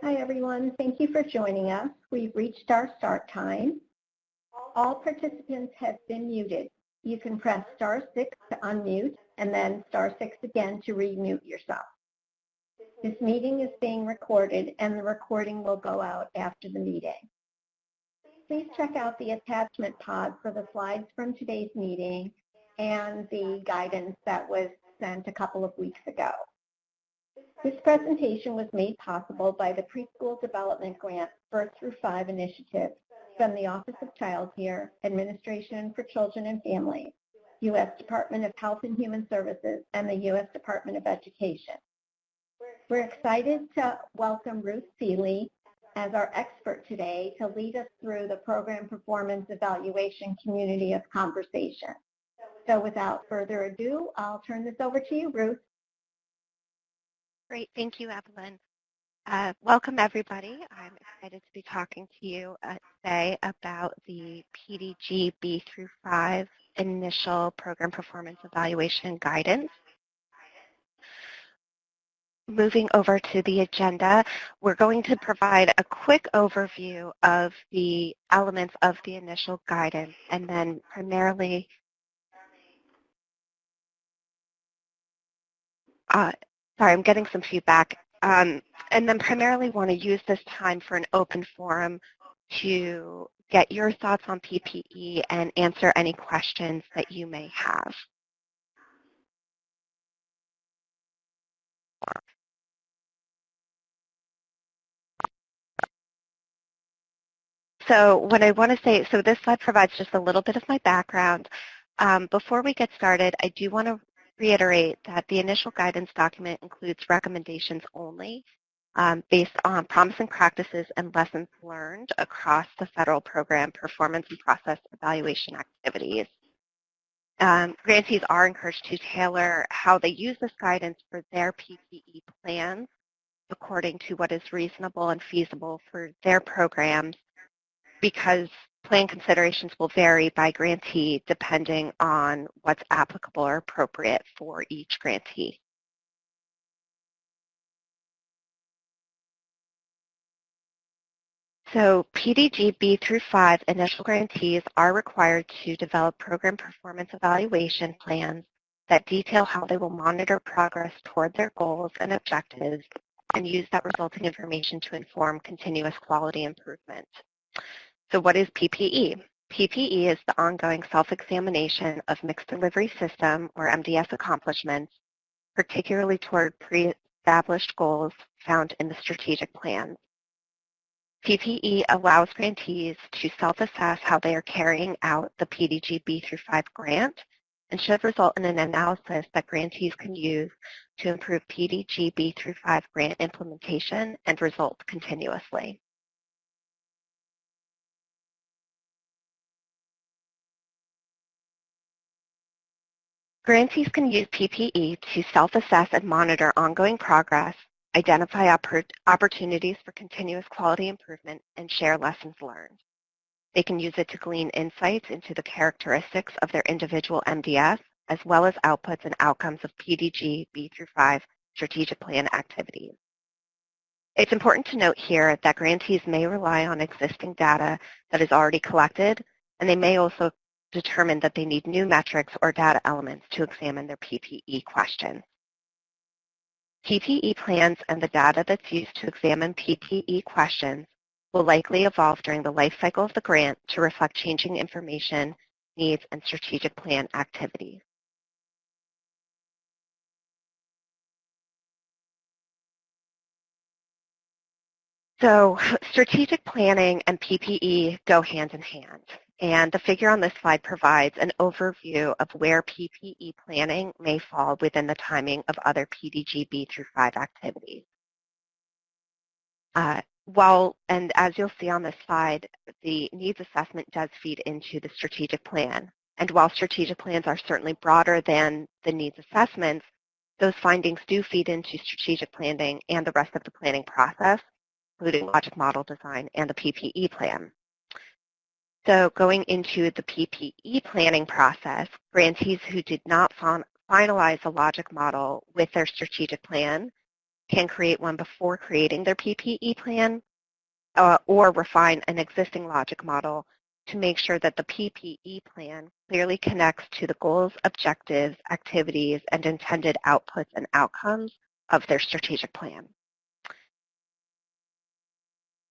Hi everyone, thank you for joining us. We've reached our start time. All participants have been muted. You can press *6 to unmute and then *6 again to remute yourself. This meeting is being recorded and the recording will go out after the meeting. Please check out the attachment pod for the slides from today's meeting and the guidance that was sent a couple of weeks ago. This presentation was made possible by the Preschool Development Grant Birth through 5 initiative from the Office of Child Care, Administration for Children and Families, U.S. Department of Health and Human Services, and the U.S. Department of Education. We're excited to welcome Ruth Seeley as our expert today to lead us through the program performance evaluation community of conversation. So without further ado, I'll turn this over to you, Ruth. Great, thank you, Evelyn. Welcome, everybody. I'm excited to be talking to you today about the PDG B-5 Initial Program Performance Evaluation Guidance. Moving over to the agenda, we're going to provide a quick overview of the elements of the initial guidance and then primarily sorry, I'm getting some feedback. And then primarily want to use this time for an open forum to get your thoughts on PPE and answer any questions that you may have. So what I want to say, so this slide provides just a little bit of my background. Before we get started, I do want to reiterate that the initial guidance document includes recommendations only based on promising practices and lessons learned across the federal program performance and process evaluation activities. Grantees are encouraged to tailor how they use this guidance for their PPE plans according to what is reasonable and feasible for their programs, because plan considerations will vary by grantee depending on what's applicable or appropriate for each grantee. So PDG B-5 initial grantees are required to develop program performance evaluation plans that detail how they will monitor progress toward their goals and objectives and use that resulting information to inform continuous quality improvement. So what is PPE? PPE is the ongoing self-examination of mixed delivery system, or MDS, accomplishments, particularly toward pre-established goals found in the strategic plan. PPE allows grantees to self-assess how they are carrying out the PDG B-5 grant and should result in an analysis that grantees can use to improve PDG B-5 grant implementation and results continuously. Grantees can use PPE to self-assess and monitor ongoing progress, identify opportunities for continuous quality improvement, and share lessons learned. They can use it to glean insights into the characteristics of their individual MDS, as well as outputs and outcomes of PDG B-5 strategic plan activities. It's important to note here that grantees may rely on existing data that is already collected, and they may also determine that they need new metrics or data elements to examine their PPE questions. PPE plans and the data that's used to examine PPE questions will likely evolve during the life cycle of the grant to reflect changing information, needs, and strategic plan activities. So strategic planning and PPE go hand in hand. And the figure on this slide provides an overview of where PPE planning may fall within the timing of other PDG B-5 activities. And as you'll see on this slide, the needs assessment does feed into the strategic plan. And while strategic plans are certainly broader than the needs assessments, those findings do feed into strategic planning and the rest of the planning process, including logic model design and the PPE plan. So going into the PPE planning process, grantees who did not finalize the logic model with their strategic plan can create one before creating their PPE plan or refine an existing logic model to make sure that the PPE plan clearly connects to the goals, objectives, activities, and intended outputs and outcomes of their strategic plan.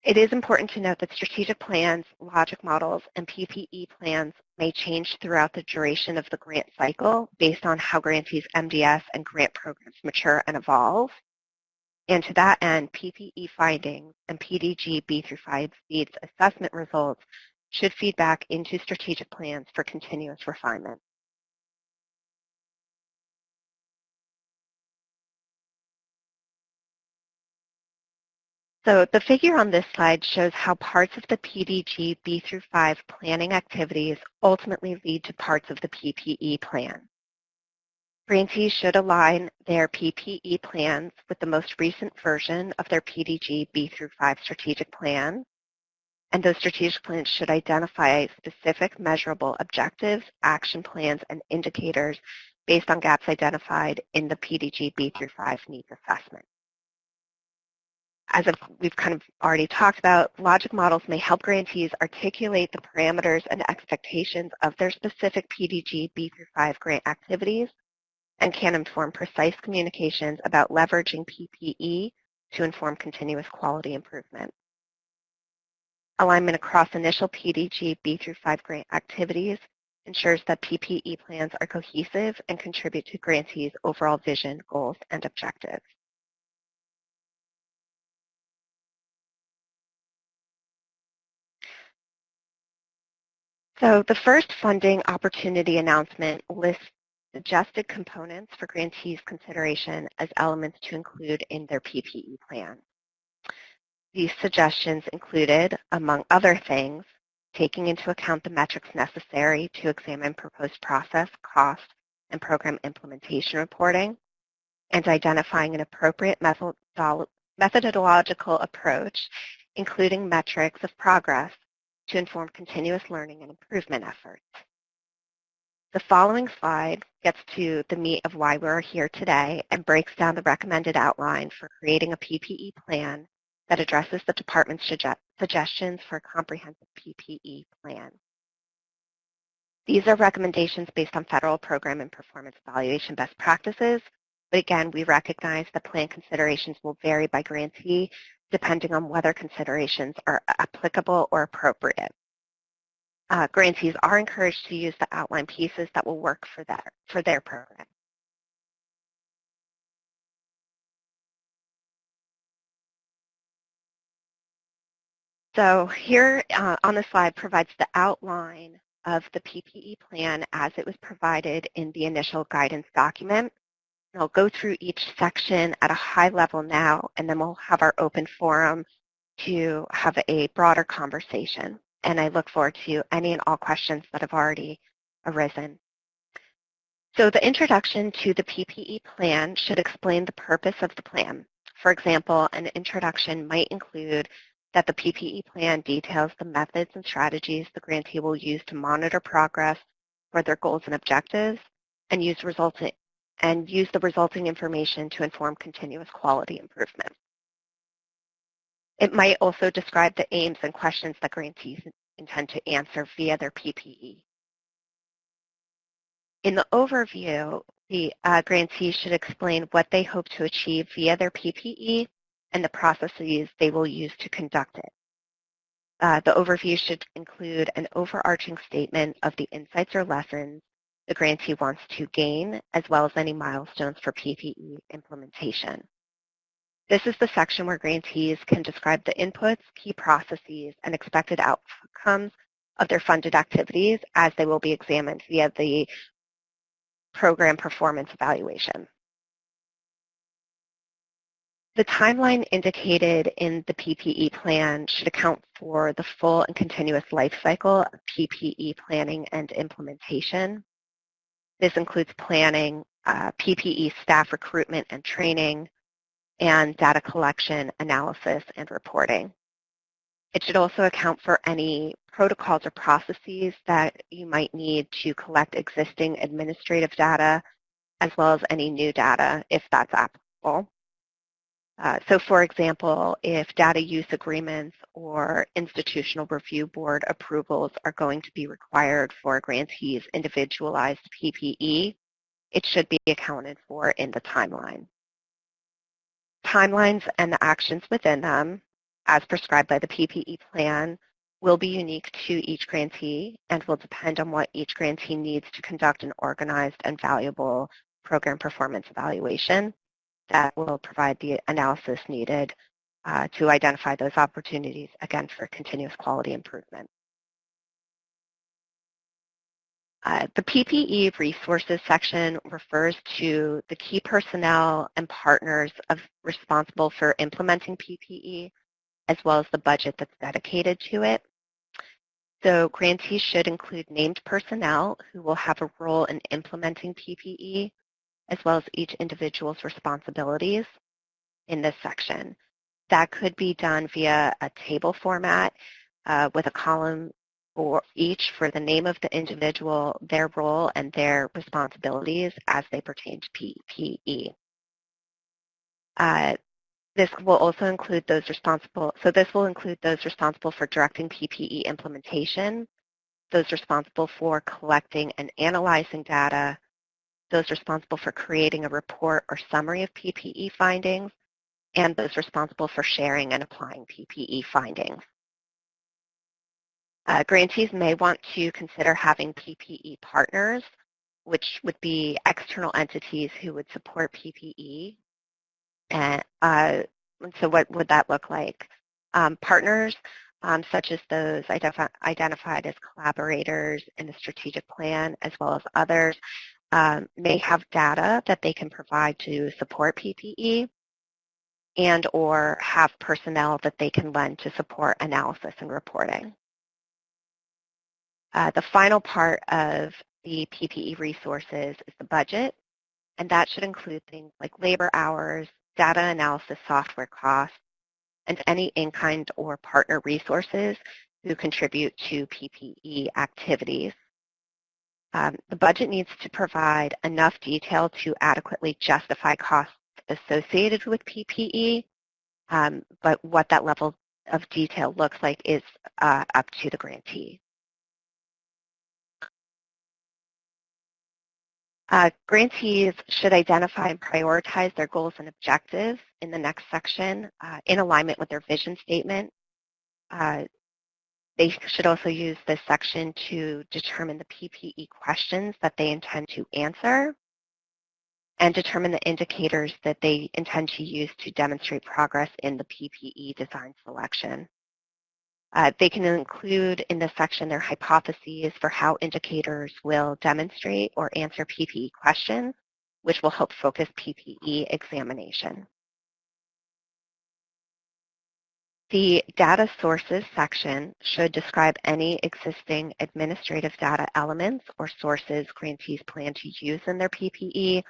It is important to note that strategic plans, logic models, and PPE plans may change throughout the duration of the grant cycle based on how grantees' MDS and grant programs mature and evolve. And to that end, PPE findings and PDG B-5 needs assessment results should feed back into strategic plans for continuous refinement. So the figure on this slide shows how parts of the PDG B-5 planning activities ultimately lead to parts of the PPE plan. Grantees should align their PPE plans with the most recent version of their PDG B-5 strategic plan, and those strategic plans should identify specific measurable objectives, action plans, and indicators based on gaps identified in the PDG B-5 needs assessment. As we've kind of already talked about, logic models may help grantees articulate the parameters and expectations of their specific PDG B-5 grant activities and can inform precise communications about leveraging PPE to inform continuous quality improvement. Alignment across initial PDG B-5 grant activities ensures that PPE plans are cohesive and contribute to grantees' overall vision, goals, and objectives. So the first funding opportunity announcement lists suggested components for grantees' consideration as elements to include in their PPE plan. These suggestions included, among other things, taking into account the metrics necessary to examine proposed process, cost, and program implementation reporting, and identifying an appropriate methodological approach, including metrics of progress to inform continuous learning and improvement efforts. The following slide gets to the meat of why we're here today and breaks down the recommended outline for creating a PPE plan that addresses the department's suggestions for a comprehensive PPE plan. These are recommendations based on federal program and performance evaluation best practices, but again, we recognize that plan considerations will vary by grantee depending on whether considerations are applicable or appropriate. Grantees are encouraged to use the outline pieces that will work for their program. So here on the slide provides the outline of the PPE plan as it was provided in the initial guidance document. And I'll go through each section at a high level now, and then we'll have our open forum to have a broader conversation. And I look forward to any and all questions that have already arisen. So the introduction to the PPE plan should explain the purpose of the plan. For example, an introduction might include that the PPE plan details the methods and strategies the grantee will use to monitor progress for their goals and objectives and use the resulting information to inform continuous quality improvement. It might also describe the aims and questions that grantees intend to answer via their PPE. In the overview, the grantees should explain what they hope to achieve via their PPE and the processes they will use to conduct it. The overview should include an overarching statement of the insights or lessons the grantee wants to gain, as well as any milestones for PPE implementation. This is the section where grantees can describe the inputs, key processes, and expected outcomes of their funded activities as they will be examined via the program performance evaluation. The timeline indicated in the PPE plan should account for the full and continuous life cycle of PPE planning and implementation. This includes planning, PPE staff recruitment and training, and data collection, analysis, and reporting. It should also account for any protocols or processes that you might need to collect existing administrative data, as well as any new data if that's applicable. So for example, if data use agreements or institutional review board approvals are going to be required for a grantee's individualized PPE, it should be accounted for in the timeline. Timelines and the actions within them, as prescribed by the Ppe Plan, will be unique to each grantee and will depend on what each grantee needs to conduct an organized and valuable program performance evaluation that will provide the analysis needed to identify those opportunities, again, for continuous quality improvement. The PPE resources section refers to the key personnel and partners responsible for implementing PPE, as well as the budget that's dedicated to it. So grantees should include named personnel who will have a role in implementing PPE, as well as each individual's responsibilities in this section. That could be done via a table format with a column for each for the name of the individual, their role, and their responsibilities as they pertain to PPE. This will also include those responsible, so this will include those responsible for directing PPE implementation, those responsible for collecting and analyzing data, those responsible for creating a report or summary of PPE findings, and those responsible for sharing and applying PPE findings. Grantees may want to consider having PPE partners, which would be external entities who would support PPE. And so what would that look like? Partners, such as those identified as collaborators in the strategic plan, as well as others, may have data that they can provide to support PPE and or have personnel that they can lend to support analysis and reporting. The final part of the PPE resources is the budget, and that should include things like labor hours, data analysis software costs, and any in-kind or partner resources who contribute to PPE activities. The budget needs to provide enough detail to adequately justify costs associated with PPE, but what that level of detail looks like is up to the grantee. Grantees should identify and prioritize their goals and objectives in the next section in alignment with their vision statement. They should also use this section to determine the PPE questions that they intend to answer and determine the indicators that they intend to use to demonstrate progress in the PPE design selection. They can include in this section their hypotheses for how indicators will demonstrate or answer PPE questions, which will help focus PPE examination. The data sources section should describe any existing administrative data elements or sources grantees plan to use in their PPE,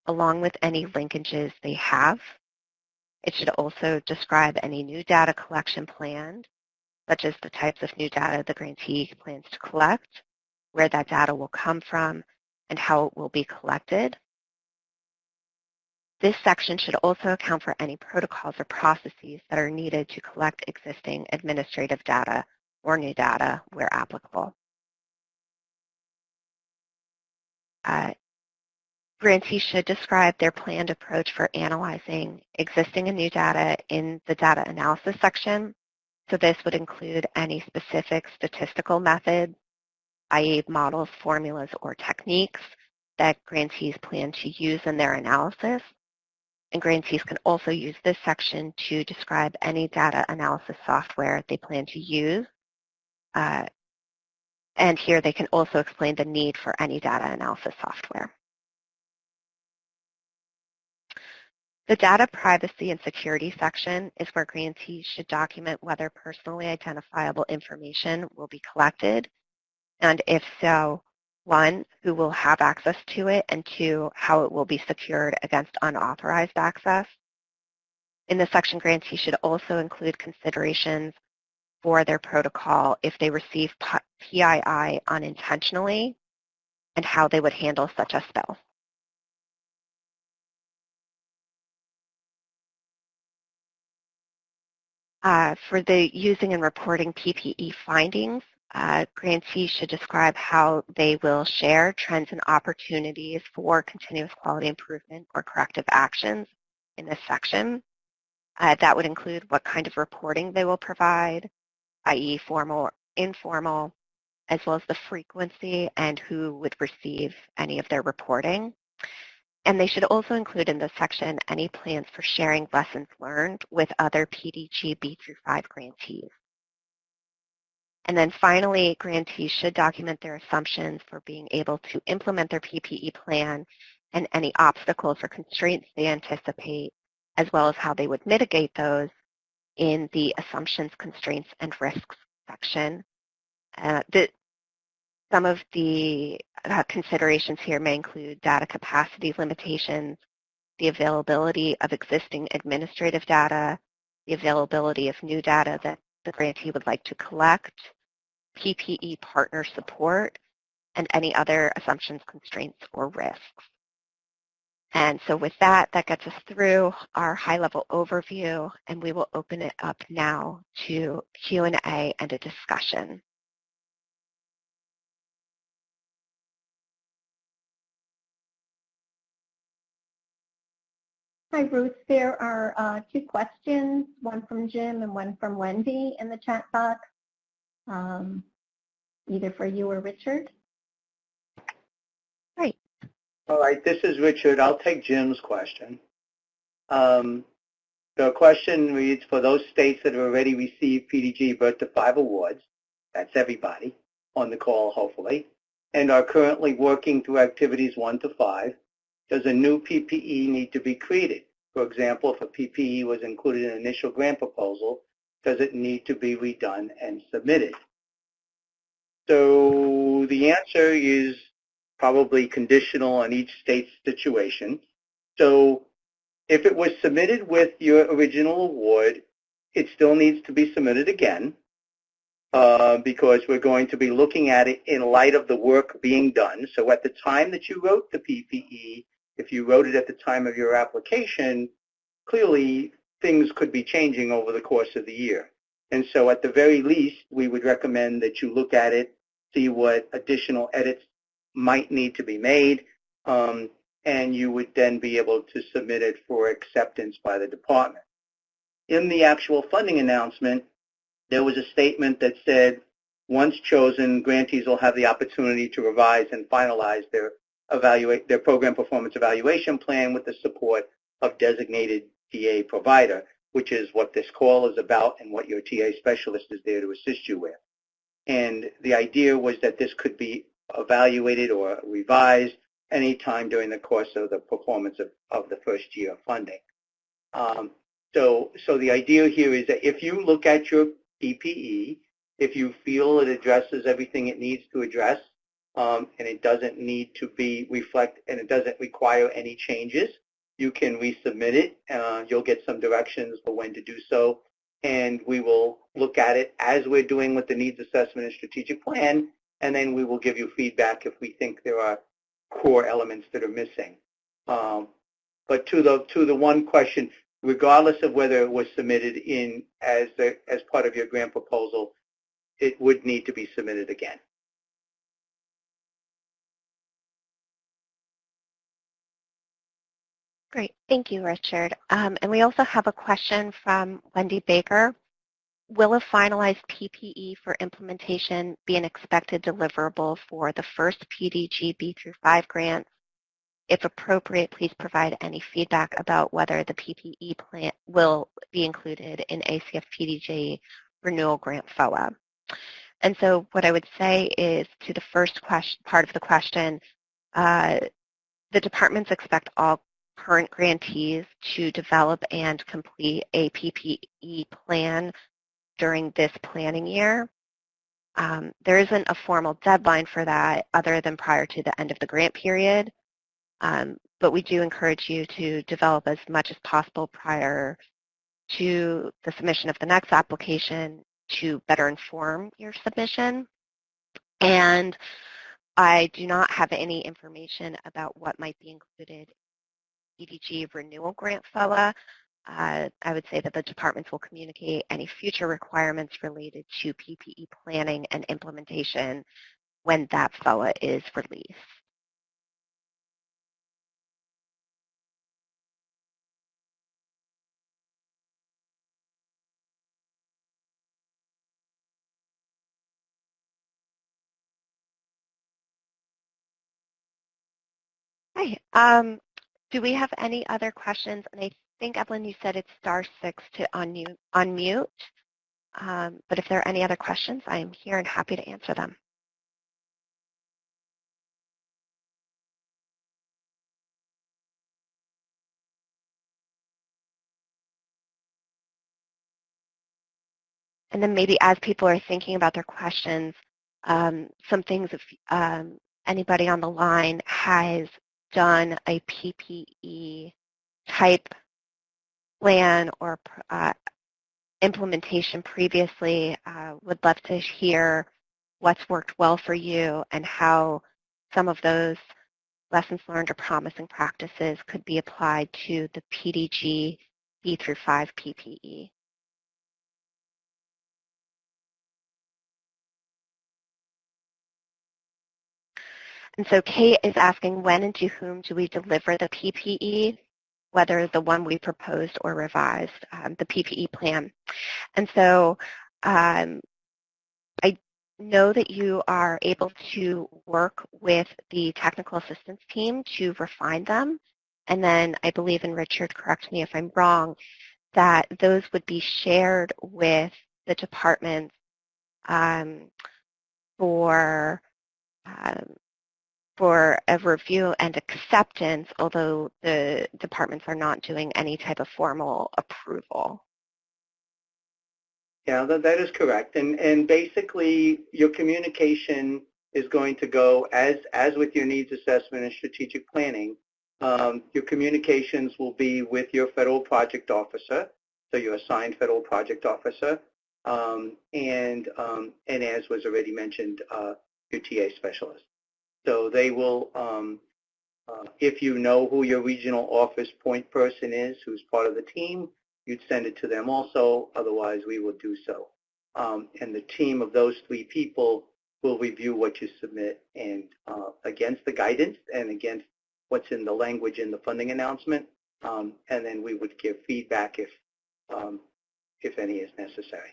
along with any linkages they have. It should also describe any new data collection planned, such as the types of new data the grantee plans to collect, where that data will come from, and how it will be collected. This section should also account for any protocols or processes that are needed to collect existing administrative data or new data where applicable. Grantees should describe their planned approach for analyzing existing and new data in the data analysis section. So this would include any specific statistical methods, i.e. models, formulas, or techniques that grantees plan to use in their analysis. And grantees can also use this section to describe any data analysis software they plan to use. And here they can also explain the need for any data analysis software. The data privacy and security section is where grantees should document whether personally identifiable information will be collected, and if so, one, who will have access to it, and two, how it will be secured against unauthorized access. In this section, grantees should also include considerations for their protocol if they receive PII unintentionally and how they would handle such a spill. For the using and reporting PPE findings, grantees should describe how they will share trends and opportunities for continuous quality improvement or corrective actions in this section. That would include what kind of reporting they will provide, i.e. formal or informal, as well as the frequency and who would receive any of their reporting. And they should also include in this section any plans for sharing lessons learned with other PDG B-5 grantees. And then finally, grantees should document their assumptions for being able to implement their PPE plan and any obstacles or constraints they anticipate, as well as how they would mitigate those in the assumptions, constraints, and risks section. Some of the considerations here may include data capacity limitations, the availability of existing administrative data, the availability of new data that the grantee would like to collect, Ppe partner support, and any other assumptions, constraints, or risks. And so with that, that gets us through our high-level overview, and we will open it up now to Q&A and a discussion. Hi, Ruth. There are 2 questions, one from Jim and one from Wendy in the chat box, either for you or Richard. Great. All right, this is Richard. I'll take Jim's question. The question reads, for those states that have already received PDG Birth to 5 awards, that's everybody on the call, hopefully, and are currently working through activities 1 to 5, does a new PPE need to be created? For example, if a PPE was included in an initial grant proposal, does it need to be redone and submitted? So the answer is probably conditional on each state's situation. So if it was submitted with your original award, it still needs to be submitted again because we're going to be looking at it in light of the work being done. So at the time that you wrote the PPE, if you wrote it at the time of your application, clearly things could be changing over the course of the year. And so at the very least, we would recommend that you look at it, see what additional edits might need to be made, and you would then be able to submit it for acceptance by the department. In the actual funding announcement, there was a statement that said, once chosen, grantees will have the opportunity to revise and finalize their program performance evaluation plan with the support of designated TA provider, which is what this call is about and what your TA specialist is there to assist you with. And the idea was that this could be evaluated or revised anytime during the course of the performance of the first year of funding. So the idea here is that if you look at your PPE, if you feel it addresses everything it needs to address, and it doesn't need to be and it doesn't require any changes, you can resubmit it. You'll get some directions for when to do so, and we will look at it as we're doing with the needs assessment and strategic plan, and then we will give you feedback if we think there are core elements that are missing. But to the one question, regardless of whether it was submitted in as part of your grant proposal, it would need to be submitted again. Great. Thank you, Richard. And we also have a question from Wendy Baker. Will a finalized PPE for implementation be an expected deliverable for the first PDG B-5 grant? If appropriate, please provide any feedback about whether the PPE plan will be included in ACF PDG renewal grant FOA. And so what I would say is to the first part of the question, the departments expect all current grantees to develop and complete a PPE plan during this planning year. There isn't a formal deadline for that other than prior to the end of the grant period, but we do encourage you to develop as much as possible prior to the submission of the next application to better inform your submission. And I do not have any information about what might be included in PDG renewal grant FOA, I would say that the departments will communicate any future requirements related to PPE planning and implementation when that FOA is released. Hi. Do we have any other questions? And I think, Evelyn, you said it's *6 to unmute. But if there are any other questions, I am here and happy to answer them. And then maybe as people are thinking about their questions, some things, if anybody on the line has done a PPE type plan or implementation previously, would love to hear what's worked well for you and how some of those lessons learned or promising practices could be applied to the PDG B-5 PPE. And so Kate is asking, when and to whom do we deliver the PPE, whether the one we proposed or revised, the PPE plan? And so I know that you are able to work with the technical assistance team to refine them. And then I believe, and Richard, correct me if I'm wrong, that those would be shared with the departments for a review and acceptance, although the departments are not doing any type of formal approval. Yeah, that is correct. And basically, your communication is going to go, as with your needs assessment and strategic planning, your communications will be with your federal project officer, so your assigned federal project officer, and as was already mentioned, your TA specialist. So they will, if you know who your regional office point person is, who's part of the team, you'd send it to them also. Otherwise, we will do so. And the team of those 3 people will review what you submit and against the guidance and against what's in the language in the funding announcement. And then we would give feedback if any is necessary.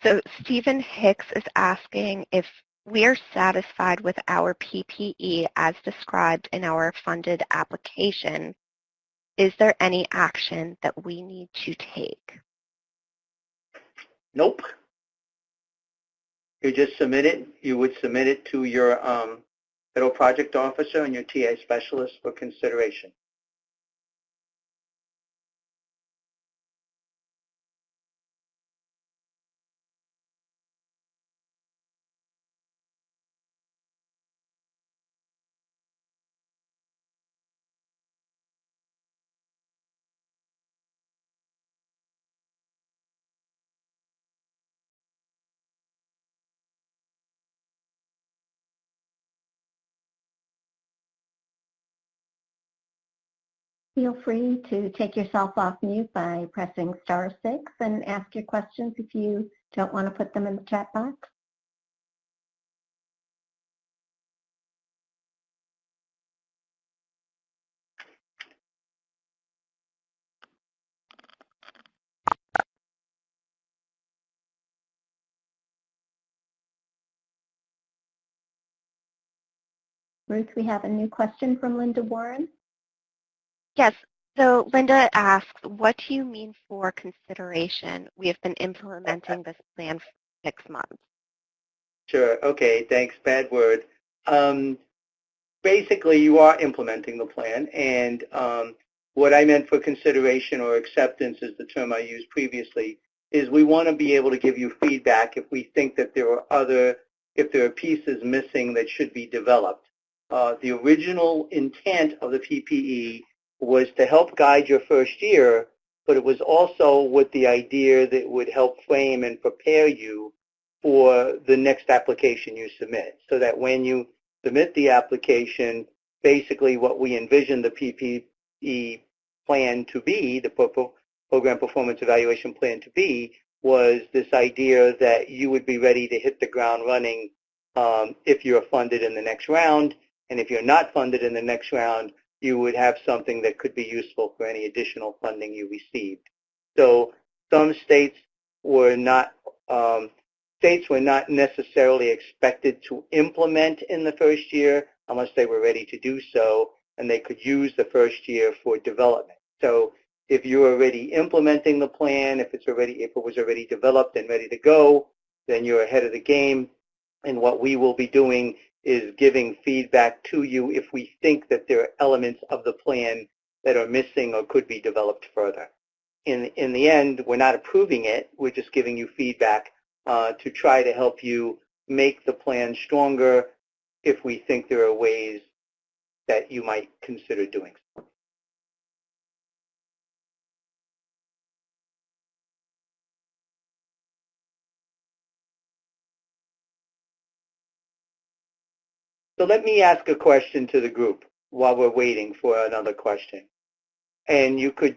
So Stephen Hicks is asking if we are satisfied with our PPE as described in our funded application. Is there any action that we need to take? Nope. You just submit it. You would submit it to your federal project officer and your TA specialist for consideration. Feel free to take yourself off mute by pressing *6 and ask your questions if you don't want to put them in the chat box. Ruth, we have a new question from Linda Warren. Yes. So Linda asks, what do you mean for consideration? We have been implementing this plan for 6 months. Sure. Okay. Thanks. Bad word. Basically, you are implementing the plan, and what I meant for consideration or acceptance is the term I used previously, is we want to be able to give you feedback if we think that if there are pieces missing that should be developed. The original intent of the PPE was to help guide your first year, but it was also with the idea that it would help frame and prepare you for the next application you submit, so that when you submit the application, basically what we envision the PPE plan to be, the Program Performance Evaluation Plan to be, was this idea that you would be ready to hit the ground running if you're funded in the next round, and if you're not funded in the next round, you would have something that could be useful for any additional funding you received. So some states were not necessarily expected to implement in the first year unless they were ready to do so, and they could use the first year for development. So if you're already implementing the plan, if it was already developed and ready to go, then you're ahead of the game. And what we will be doing is giving feedback to you if we think that there are elements of the plan that are missing or could be developed further. In the end, we're not approving it. We're just giving you feedback to try to help you make the plan stronger if we think there are ways that you might consider doing so. So let me ask a question to the group while we're waiting for another question. And you could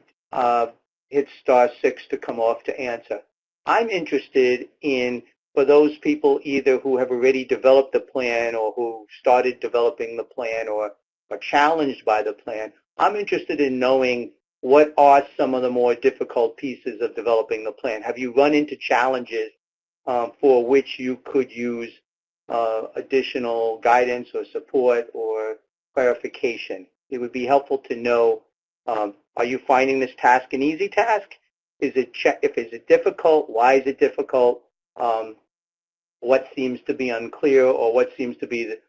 hit *6 to come off to answer. I'm interested in, for those people either who have already developed the plan or who started developing the plan or are challenged by the plan, I'm interested in knowing what are some of the more difficult pieces of developing the plan. Have you run into challenges for which you could use additional guidance or support or clarification? It would be helpful to know, are you finding this task an easy task? Is it difficult? Why is it difficult? What seems to be unclear, or what seems to be the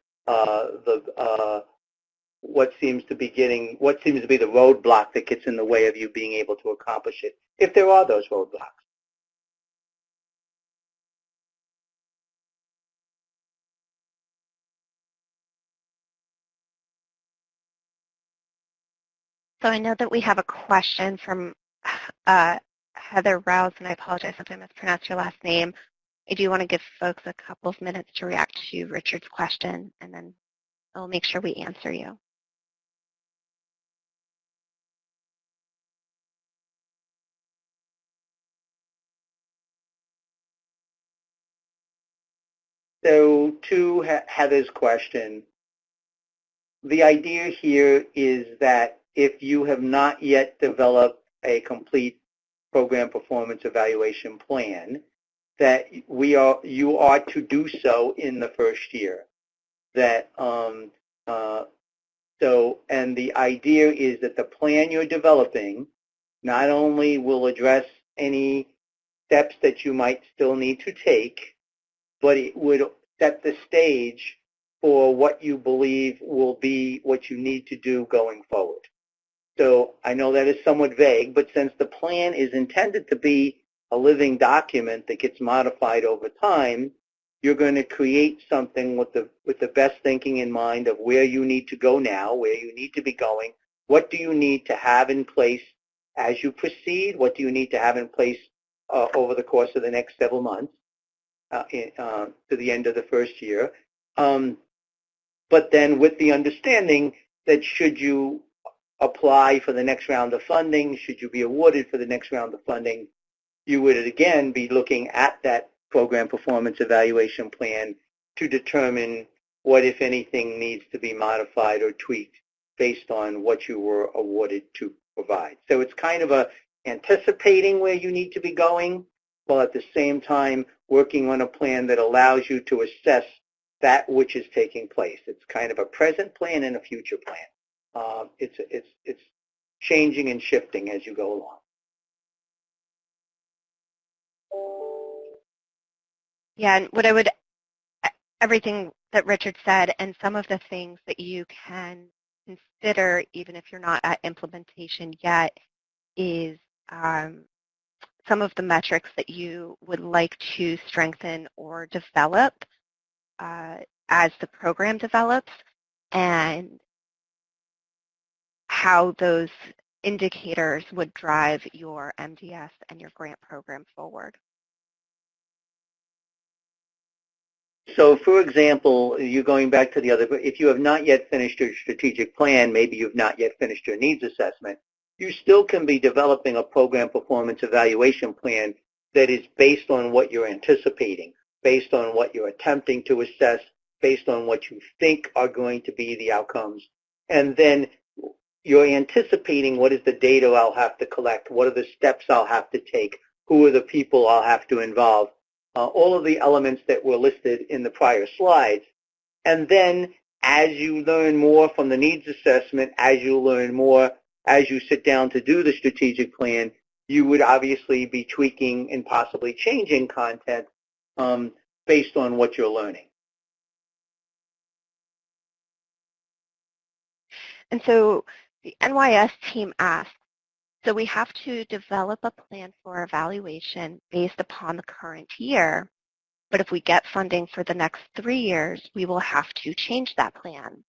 roadblock that gets in the way of you being able to accomplish it, if there are those roadblocks? So I know that we have a question from Heather Rouse, and I apologize if I mispronounced your last name. I do want to give folks a couple of minutes to react to Richard's question, and then I'll make sure we answer you. So to Heather's question, the idea here is that if you have not yet developed a complete program performance evaluation plan, that you are to do so in the first year. And the idea is that the plan you're developing not only will address any steps that you might still need to take, but it would set the stage for what you believe will be what you need to do going forward. So I know that is somewhat vague, but since the plan is intended to be a living document that gets modified over time, you're going to create something with the best thinking in mind of where you need to go now, where you need to be going, what do you need to have in place as you proceed, what do you need to have in place over the course of the next several months to the end of the first year. But then with the understanding that should you apply for the next round of funding, should you be awarded for the next round of funding, you would again be looking at that program performance evaluation plan to determine what, if anything, needs to be modified or tweaked based on what you were awarded to provide. So it's kind of anticipating where you need to be going, while at the same time working on a plan that allows you to assess that which is taking place. It's kind of a present plan and a future plan. It's changing and shifting as you go along. Yeah, and everything that Richard said, and some of the things that you can consider, even if you're not at implementation yet, is some of the metrics that you would like to strengthen or develop as the program develops, and how those indicators would drive your MDS and your grant program forward. So, for example, you're going back to the other, if you have not yet finished your strategic plan, maybe you've not yet finished your needs assessment, you still can be developing a program performance evaluation plan that is based on what you're anticipating, based on what you're attempting to assess, based on what you think are going to be the outcomes. And then you're anticipating what is the data I'll have to collect, what are the steps I'll have to take, who are the people I'll have to involve. All of the elements that were listed in the prior slides. And then as you learn more from the needs assessment, as you learn more, as you sit down to do the strategic plan, you would obviously be tweaking and possibly changing content based on what you're learning. And so the NYS team asked, so we have to develop a plan for evaluation based upon the current year, but if we get funding for the next 3 years, we will have to change that plan.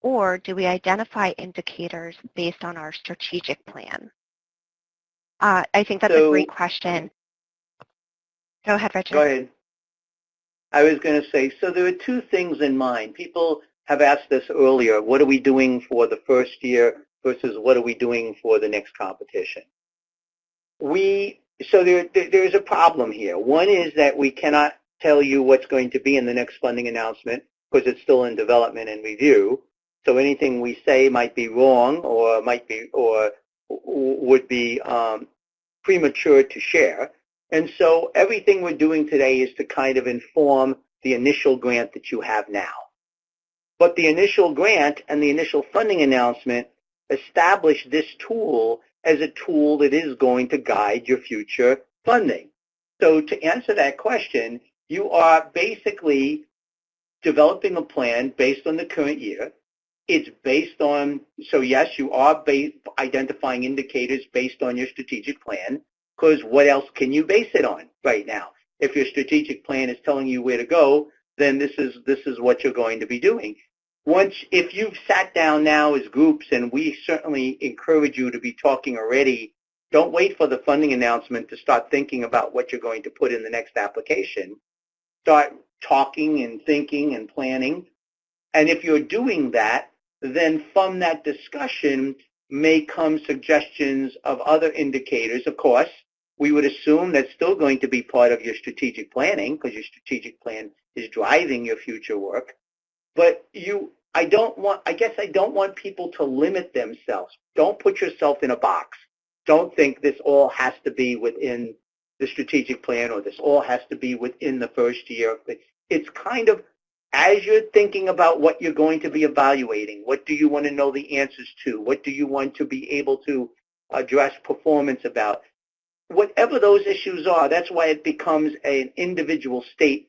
Or do we identify indicators based on our strategic plan? I think that's a great question. Go ahead, Richard. Go ahead. I was going to say, so there are two things in mind. People have asked this earlier, what are we doing for the first year versus what are we doing for the next competition? So there's a problem here. One is that we cannot tell you what's going to be in the next funding announcement because it's still in development and review. So anything we say might be wrong or would be premature to share. And so everything we're doing today is to kind of inform the initial grant that you have now. But the initial grant and the initial funding announcement establish this tool as a tool that is going to guide your future funding. So to answer that question, you are basically developing a plan based on the current year. It's based on, so yes, you are identifying indicators based on your strategic plan, because what else can you base it on right now? If your strategic plan is telling you where to go, then this is what you're going to be doing. If you've sat down now as groups, and we certainly encourage you to be talking already, don't wait for the funding announcement to start thinking about what you're going to put in the next application. Start talking and thinking and planning. And if you're doing that, then from that discussion may come suggestions of other indicators. Of course, we would assume that's still going to be part of your strategic planning because your strategic plan is driving your future work. But I don't want people to limit themselves. Don't put yourself in a box. Don't think this all has to be within the strategic plan or this all has to be within the first year. It's kind of, as you're thinking about what you're going to be evaluating, what do you want to know the answers to? What do you want to be able to address performance about? Whatever those issues are, that's why it becomes an individual state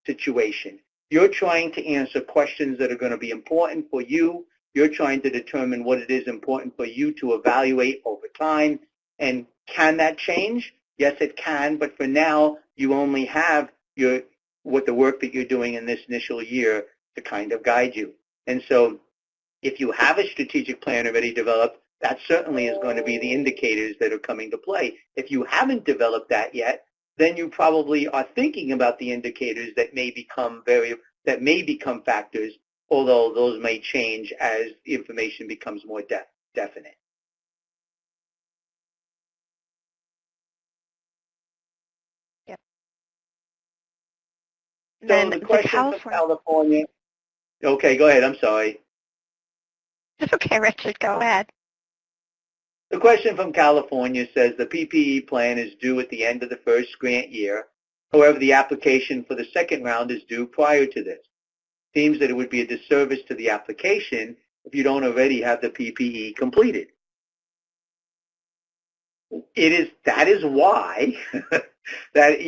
situation. You're trying to answer questions that are going to be important for you. You're trying to determine what it is important for you to evaluate over time. And can that change? Yes, it can. But for now, you only have the work that you're doing in this initial year to kind of guide you. And so if you have a strategic plan already developed, that certainly is going to be the indicators that are coming to play. If you haven't developed that yet, then you probably are thinking about the indicators that may become factors, although those may change as the information becomes more definite. Yep. So Then the question California. from California. Okay, go ahead. I'm sorry. It's okay, Richard. Go ahead. The question from California says the Ppe plan is due at the end of the first grant year. However, the application for the second round is due prior to this. Seems that it would be a disservice to the application if you don't already have the Ppe completed. That is why, that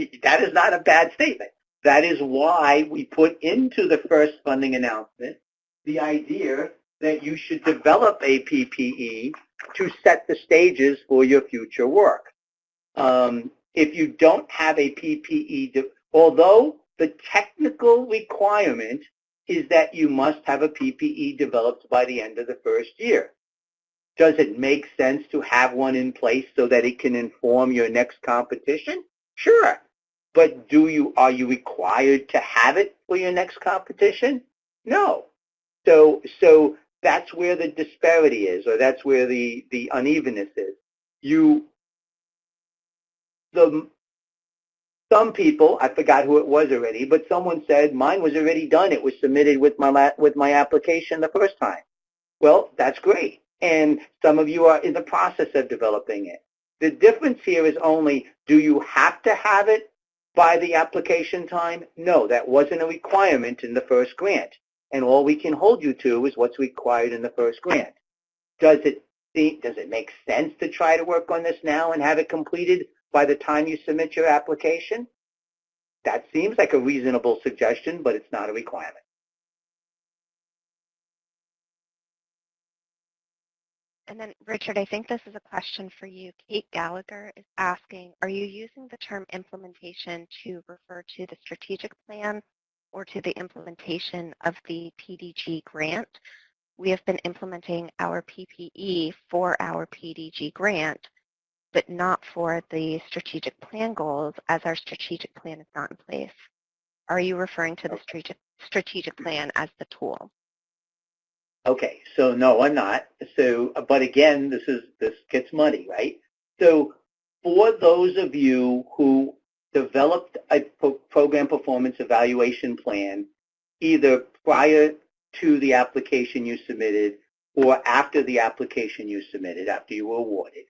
is not a bad statement. That is why we put into the first funding announcement the idea that you should develop a Ppe to set the stages for your future work. If you don't have a Ppe, although the technical requirement is that you must have a Ppe developed by the end of the first year. Does it make sense to have one in place so that it can inform your next competition? Sure. But are you required to have it for your next competition? No. So that's where the disparity is, or that's where the unevenness is. Some people, I forgot who it was already, but someone said mine was already done. It was submitted with my application the first time. Well, that's great. And some of you are in the process of developing it. The difference here is only, do you have to have it by the application time? No, that wasn't a requirement in the first grant. And all we can hold you to is what's required in the first grant. Does it make sense to try to work on this now and have it completed by the time you submit your application? That seems like a reasonable suggestion, but it's not a requirement. And then, Richard, I think this is a question for you. Kate Gallagher is asking, are you using the term implementation to refer to the strategic plan or to the implementation of the PDG grant? We have been implementing our PPE for our PDG grant, but not for the strategic plan goals, as our strategic plan is not in place. Are you referring to the strategic plan as the tool? Okay, so no, I'm not. So, but again, this gets muddy, right? So, for those of you who developed a program performance evaluation plan, either prior to the application you submitted or after the application you submitted, after you were awarded,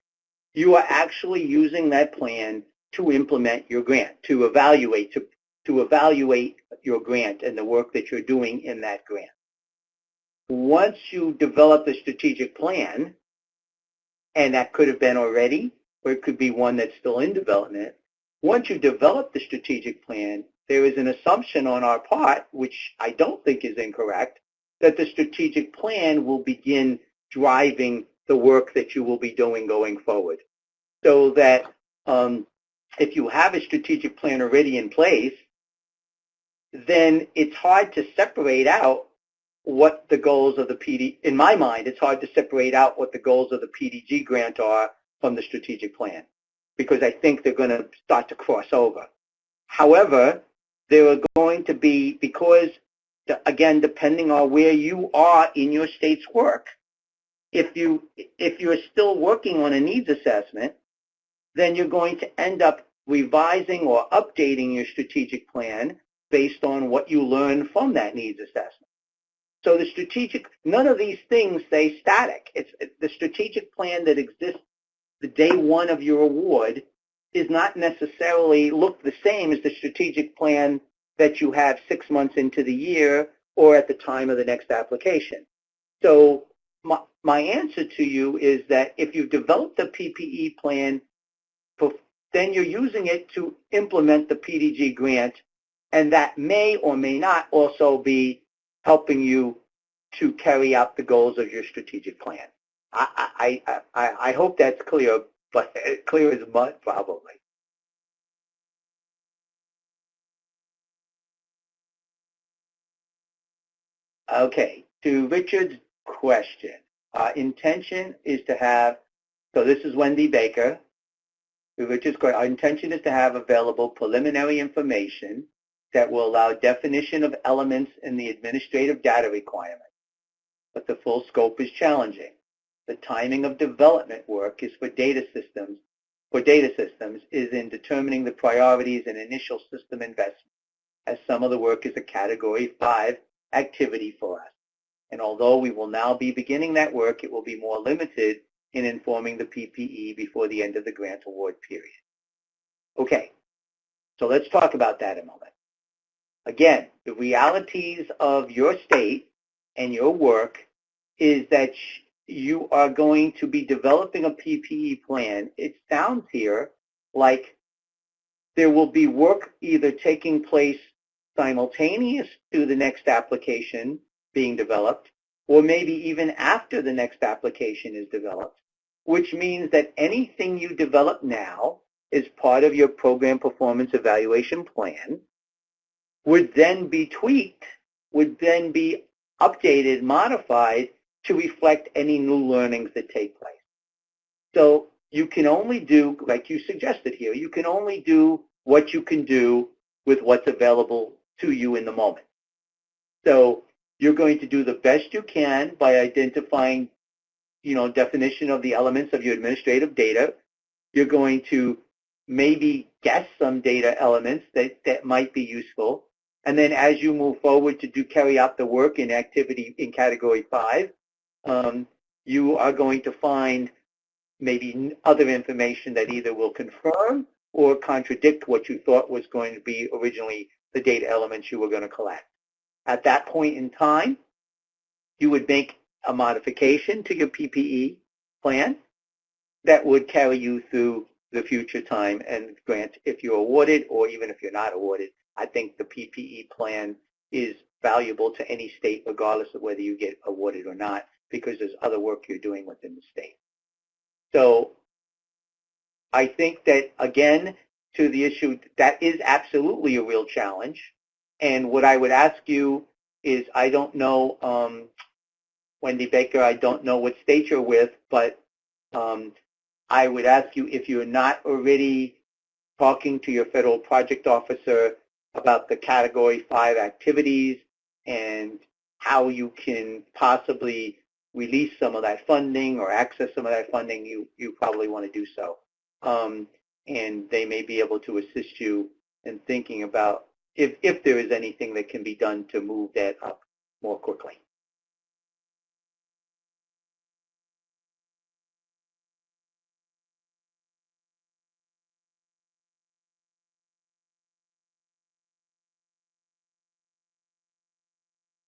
you are actually using that plan to implement your grant, to evaluate your grant and the work that you're doing in that grant. Once you develop the strategic plan, and that could have been already, or it could be one that's still in development, once you develop the strategic plan, there is an assumption on our part, which I don't think is incorrect, that the strategic plan will begin driving the work that you will be doing going forward. So that if you have a strategic plan already in place, then it's hard to separate out what the goals of the in my mind, it's hard to separate out what the goals of the PDG grant are from the strategic plan, because I think they're going to start to cross over. However, there are going to be, because, again, depending on where you are in your state's work, if you're still working on a needs assessment, then you're going to end up revising or updating your strategic plan based on what you learn from that needs assessment. So the none of these things stay static. The strategic plan that exists the day one of your award is not necessarily look the same as the strategic plan that you have 6 months into the year or at the time of the next application. So my answer to you is that if you've developed a PPE plan, then you're using it to implement the PDG grant, and that may or may not also be helping you to carry out the goals of your strategic plan. I hope that's clear, but clear as mud probably. Okay, to Richard's question, our intention is to have, so this is Wendy Baker. Richard's question, our intention is to have available preliminary information that will allow definition of elements in the administrative data requirement, but the full scope is challenging. The timing of development work is for data systems is in determining the priorities and initial system investment, as some of the work is a Category 5 activity for us. And although we will now be beginning that work, it will be more limited in informing the PPE before the end of the grant award period. Okay, so let's talk about that a moment. Again, the realities of your state and your work is that you are going to be developing a PPE plan. It sounds here like there will be work either taking place simultaneous to the next application being developed, or maybe even after the next application is developed, which means that anything you develop now as part of your program performance evaluation plan would then be tweaked, would then be updated, modified to reflect any new learnings that take place. So you can only do, like you suggested here, you can only do what you can do with what's available to you in the moment. So you're going to do the best you can by identifying, definition of the elements of your administrative data. You're going to maybe guess some data elements that might be useful. And then as you move forward to carry out the work in activity in Category 5, you are going to find maybe other information that either will confirm or contradict what you thought was going to be originally the data elements you were going to collect. At that point in time, you would make a modification to your PPE plan that would carry you through the future time and grant if you're awarded or even if you're not awarded. I think the PPE plan is valuable to any state regardless of whether you get awarded or not because there's other work you're doing within the state. So I think that, again, to the issue, that is absolutely a real challenge. And what I would ask you is, I don't know, Wendy Baker, I don't know what state you're with, but I would ask you if you're not already talking to your federal project officer about the Category 5 activities and how you can possibly release some of that funding or access some of that funding, you probably want to do so. And they may be able to assist you in thinking about if there is anything that can be done to move that up more quickly.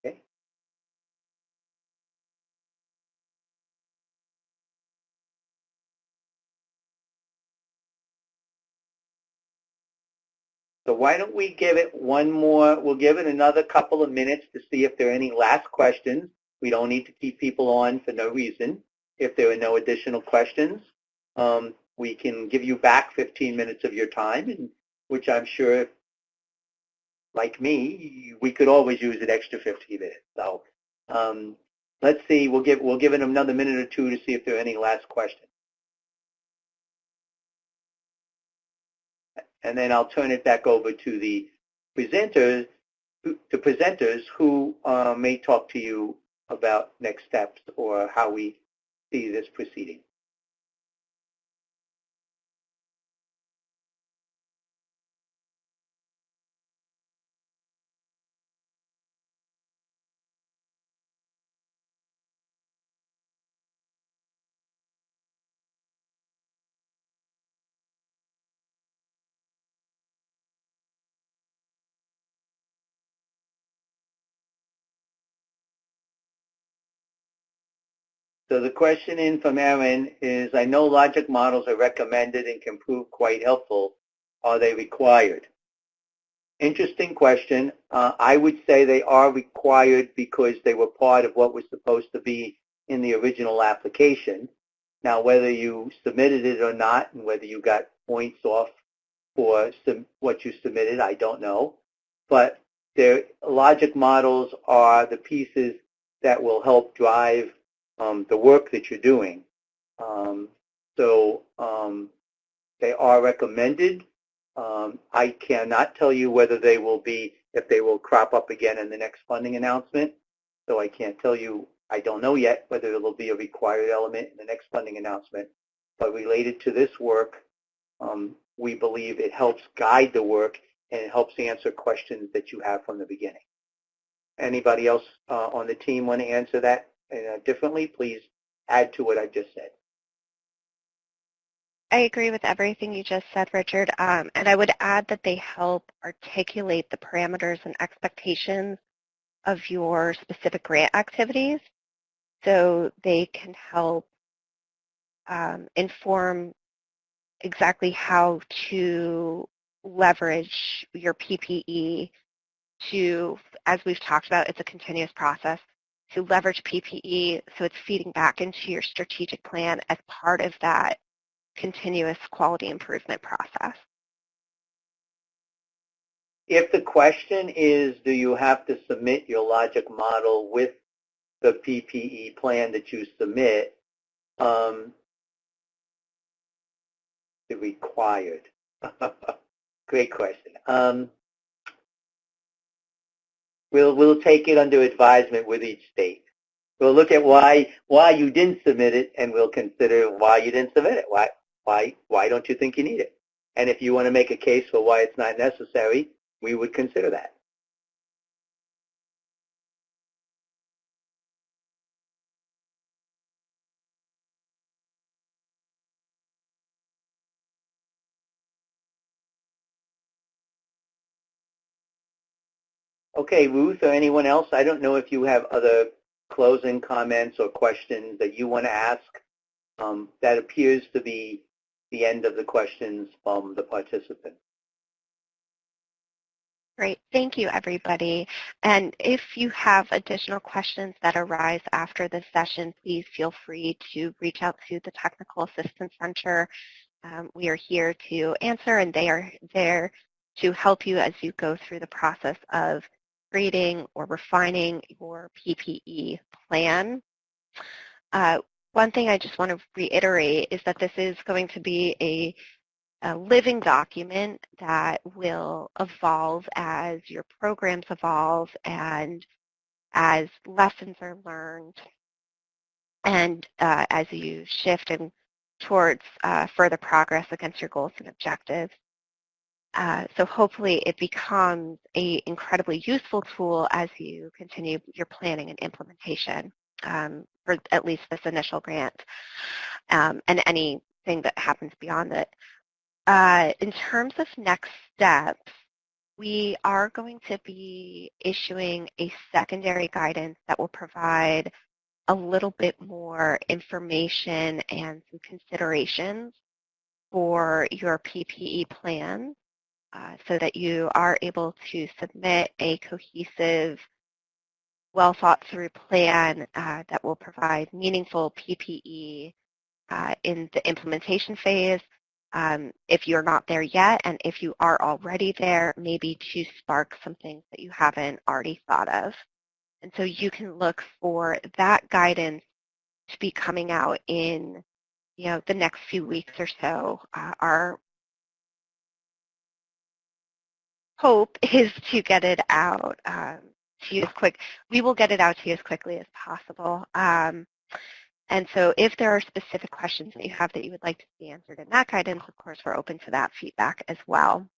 Okay. So why don't we give it one more, we'll give it another couple of minutes to see if there are any last questions. We don't need to keep people on for no reason. If there are no additional questions, we can give you back 15 minutes of your time, which I'm sure, like me, we could always use an extra 15 minutes. So let's see, we'll give it another minute or two to see if there are any last questions. And then I'll turn it back over to the presenters, who may talk to you about next steps or how we see this proceeding. So the question in from Aaron is, I know logic models are recommended and can prove quite helpful. Are they required? Interesting question. I would say they are required because they were part of what was supposed to be in the original application. Now, whether you submitted it or not and whether you got points off for what you submitted, I don't know. But their logic models are the pieces that will help drive the work that you're doing. They are recommended. I cannot tell you whether they will be, if they will crop up again in the next funding announcement. So I can't tell you, I don't know yet whether it will be a required element in the next funding announcement. But related to this work, we believe it helps guide the work and it helps answer questions that you have from the beginning. Anybody else on the team want to answer that differently? Please add to what I just said. I agree with everything you just said, Richard, and I would add that they help articulate the parameters and expectations of your specific grant activities, so they can help inform exactly how to leverage your PPE to, as we've talked about, it's a continuous process, to leverage PPE so it's feeding back into your strategic plan as part of that continuous quality improvement process. If the question is, do you have to submit your logic model with the PPE plan that you submit, the required. Great question. We'll take it under advisement with each state. We'll look at why you didn't submit it, and we'll consider why you didn't submit it. Why don't you think you need it? And if you want to make a case for why it's not necessary, we would consider that. Okay, Ruth or anyone else, I don't know if you have other closing comments or questions that you want to ask. That appears to be the end of the questions from the participants. Great. Thank you, everybody. And if you have additional questions that arise after this session, please feel free to reach out to the Technical Assistance Center. We are here to answer, and they are there to help you as you go through the process of creating or refining your PPE plan. One thing I just want to reiterate is that this is going to be a living document that will evolve as your programs evolve and as lessons are learned and as you shift towards further progress against your goals and objectives. So hopefully it becomes an incredibly useful tool as you continue your planning and implementation for at least this initial grant and anything that happens beyond it. In terms of next steps, we are going to be issuing a secondary guidance that will provide a little bit more information and some considerations for your PPE plan so that you are able to submit a cohesive, well thought through plan that will provide meaningful PPE in the implementation phase. If you're not there yet, and if you are already there, maybe to spark some things that you haven't already thought of. And so you can look for that guidance to be coming out in, the next few weeks or so. Our hope is to get it out to you we will get it out to you as quickly as possible. And so if there are specific questions that you have that you would like to see answered in that guidance, of course, we're open to that feedback as well.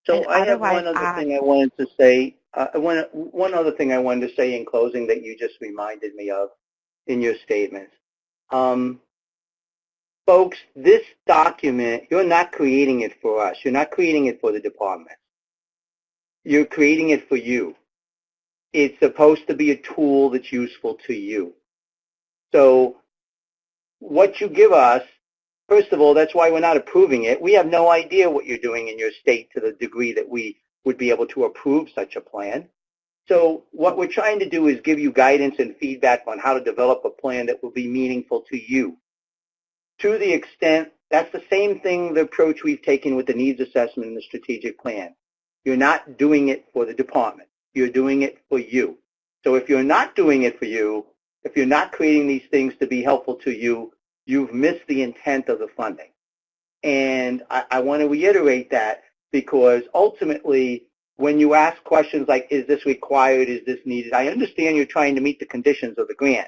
So I have one other thing I wanted to say. One other thing I wanted to say in closing that you just reminded me of in your statement. Folks, this document, you're not creating it for us. You're not creating it for the department. You're creating it for you. It's supposed to be a tool that's useful to you. So what you give us, first of all, that's why we're not approving it. We have no idea what you're doing in your state to the degree that we would be able to approve such a plan. So what we're trying to do is give you guidance and feedback on how to develop a plan that will be meaningful to you. To the extent, that's the same thing, the approach we've taken with the needs assessment and the strategic plan. You're not doing it for the department. You're doing it for you. So if you're not doing it for you, if you're not creating these things to be helpful to you, you've missed the intent of the funding. And I want to reiterate that because ultimately, when you ask questions like, is this required, is this needed, I understand you're trying to meet the conditions of the grant.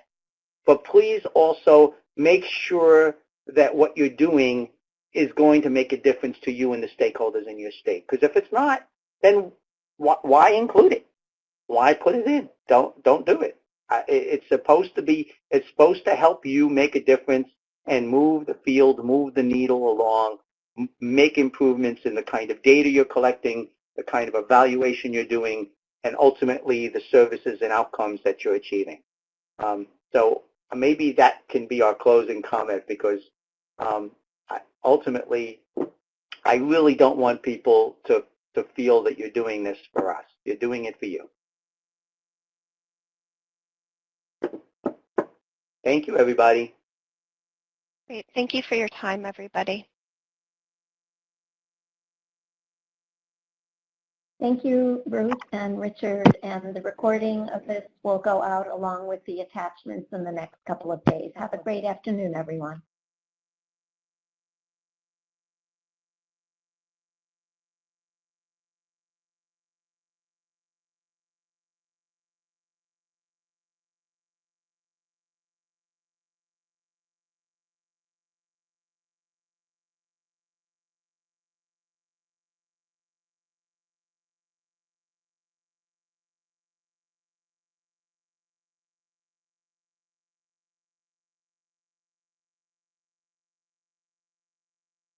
But please also make sure that what you're doing is going to make a difference to you and the stakeholders in your state. Because if it's not, then why include it? Why put it in? Don't do it. It's supposed to help you make a difference and move the field, move the needle along, make improvements in the kind of data you're collecting, the kind of evaluation you're doing, and ultimately the services and outcomes that you're achieving. So maybe that can be our closing comment because ultimately I really don't want people to feel that you're doing this for us. You're doing it for you. Thank you, everybody. Great. Thank you for your time, everybody. Thank you, Ruth and Richard, and the recording of this will go out along with the attachments in the next couple of days. Have a great afternoon, everyone.